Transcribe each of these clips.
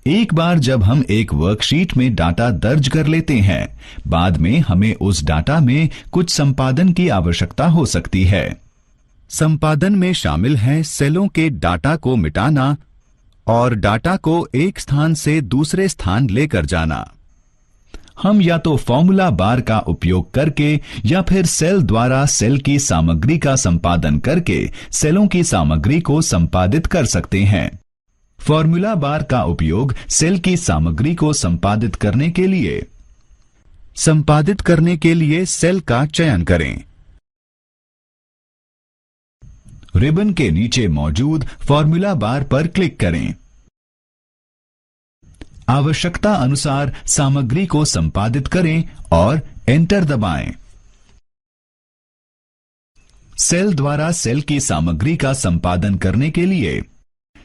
एक बार जब हम एक वर्कशीट में डाटा दर्ज कर लेते हैं, बाद में हमें उस डाटा में कुछ संपादन की आवश्यकता हो सकती है। संपादन में शामिल हैं सेलों के डाटा को मिटाना और डाटा को एक स्थान से दूसरे स्थान लेकर जाना। हम या तो फॉर्मूला बार का उपयोग करके या फिर सेल द्वारा सेल की सामग्री का संपादन करके सेलों की सामग्री को संपादित कर सकते हैं। फॉर्मूला बार का उपयोग सेल की सामग्री को संपादित करने के लिए सेल का चयन करें। रिबन के नीचे मौजूद फॉर्मूला बार पर क्लिक करें। आवश्यकता अनुसार सामग्री को संपादित करें और एंटर दबाएं। सेल द्वारा सेल की सामग्री का संपादन करने के लिए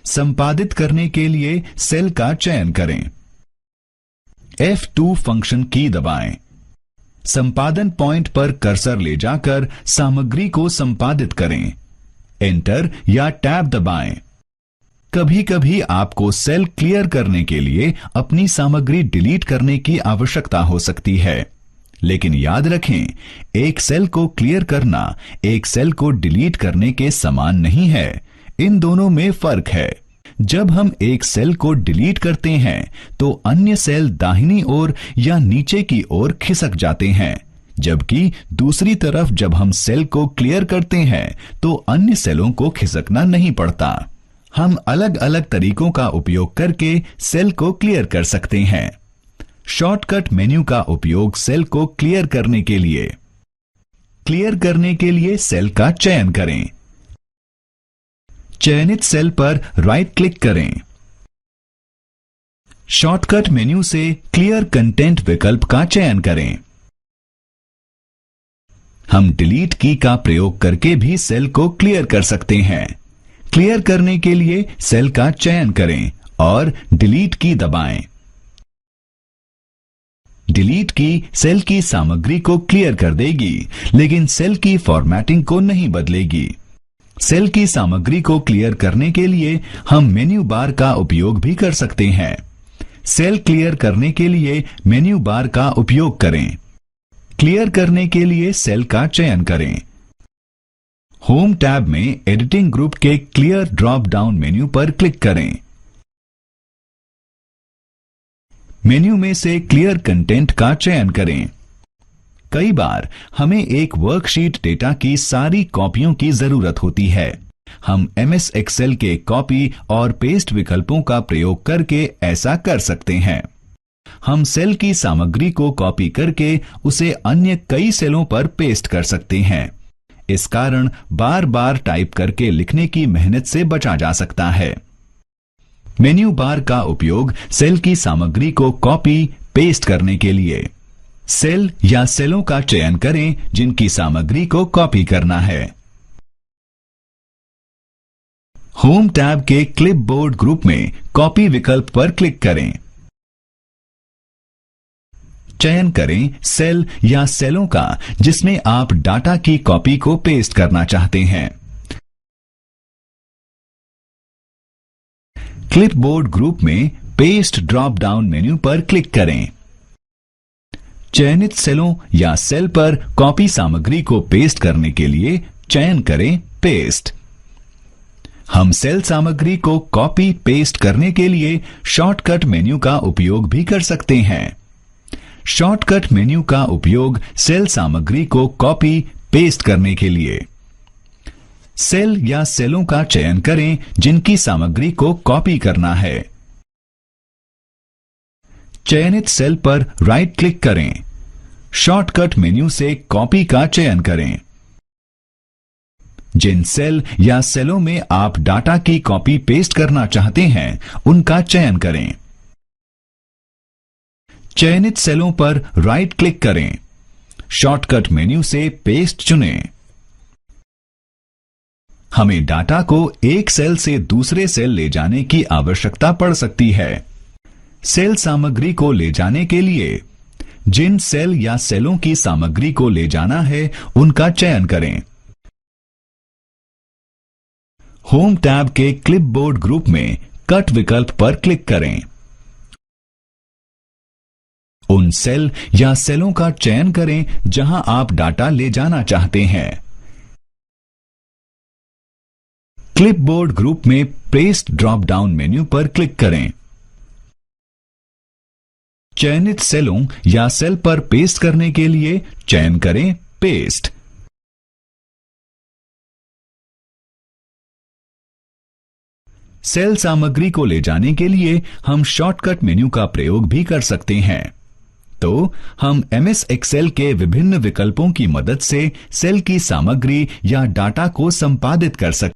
संपादित करने के लिए सेल का चयन करें। F2 फंक्शन की दबाएं। संपादन पॉइंट पर कर्सर ले जाकर सामग्री को संपादित करें। एंटर या टैब दबाएं। कभी कभी आपको सेल क्लियर करने के लिए अपनी सामग्री डिलीट करने की आवश्यकता हो सकती है, लेकिन याद रखें, एक सेल को क्लियर करना एक सेल को डिलीट करने के समान नहीं है। इन दोनों में फर्क है। जब हम एक सेल को डिलीट करते हैं तो अन्य सेल दाहिनी ओर या नीचे की ओर खिसक जाते हैं, जबकि दूसरी तरफ जब हम सेल को क्लियर करते हैं तो अन्य सेलों को खिसकना नहीं पड़ता। हम अलग अलग तरीकों का उपयोग करके सेल को क्लियर कर सकते हैं। शॉर्टकट मेन्यू का उपयोग सेल को क्लियर करने के लिए सेल का चयन करें। चयनित सेल पर राइट क्लिक करें। शॉर्टकट मेन्यू से क्लियर कंटेंट विकल्प का चयन करें। हम डिलीट की का प्रयोग करके भी सेल को क्लियर कर सकते हैं। क्लियर करने के लिए सेल का चयन करें और डिलीट की दबाएं। डिलीट की सेल की सामग्री को क्लियर कर देगी, लेकिन सेल की फॉर्मेटिंग को नहीं बदलेगी। सेल की सामग्री को क्लियर करने के लिए हम मेन्यू बार का उपयोग भी कर सकते हैं। सेल क्लियर करने के लिए मेन्यू बार का उपयोग करें। क्लियर करने के लिए सेल का चयन करें। होम टैब में एडिटिंग ग्रुप के क्लियर ड्रॉप डाउन मेन्यू पर क्लिक करें। मेन्यू में से क्लियर कंटेंट का चयन करें। कई बार हमें एक वर्कशीट डेटा की सारी कॉपियों की जरूरत होती है। हम MS एक्सेल के कॉपी और पेस्ट विकल्पों का प्रयोग करके ऐसा कर सकते हैं। हम सेल की सामग्री को कॉपी करके उसे अन्य कई सेलों पर पेस्ट कर सकते हैं। इस कारण बार बार टाइप करके लिखने की मेहनत से बचा जा सकता है। मेन्यू बार का उपयोग सेल की सामग्री को कॉपी पेस्ट करने के लिए। सेल या सेलों का चयन करें जिनकी सामग्री को कॉपी करना है। होम टैब के क्लिपबोर्ड ग्रुप में कॉपी विकल्प पर क्लिक करें। चयन करें सेल या सेलों का जिसमें आप डाटा की कॉपी को पेस्ट करना चाहते हैं। क्लिपबोर्ड ग्रुप में पेस्ट ड्रॉप डाउन मेन्यू पर क्लिक करें। चयनित सेलों या सेल पर कॉपी सामग्री को पेस्ट करने के लिए चयन करें पेस्ट। हम सेल सामग्री को कॉपी पेस्ट करने के लिए शॉर्टकट मेन्यू का उपयोग भी कर सकते हैं। शॉर्टकट मेन्यू का उपयोग सेल सामग्री को कॉपी पेस्ट करने के लिए। सेल या सेलों का चयन करें जिनकी सामग्री को कॉपी करना है। चयनित सेल पर राइट क्लिक करें। शॉर्टकट मेन्यू से कॉपी का चयन करें। जिन सेल या सेलों में आप डाटा की कॉपी पेस्ट करना चाहते हैं उनका चयन करें। चयनित सेलों पर राइट क्लिक करें। शॉर्टकट मेन्यू से पेस्ट चुनें। हमें डाटा को एक सेल से दूसरे सेल ले जाने की आवश्यकता पड़ सकती है। सेल सामग्री को ले जाने के लिए जिन सेल या सेलों की सामग्री को ले जाना है उनका चयन करें। होम टैब के क्लिपबोर्ड ग्रुप में कट विकल्प पर क्लिक करें। उन सेल या सेलों का चयन करें जहां आप डाटा ले जाना चाहते हैं। क्लिपबोर्ड ग्रुप में पेस्ट ड्रॉप डाउन मेन्यू पर क्लिक करें। चयनित सेलों या सेल पर पेस्ट करने के लिए चयन करें पेस्ट। सेल सामग्री को ले जाने के लिए हम शॉर्टकट मेन्यू का प्रयोग भी कर सकते हैं। तो हम MS एक्सेल के विभिन्न विकल्पों की मदद से सेल की सामग्री या डाटा को संपादित कर सकते हैं।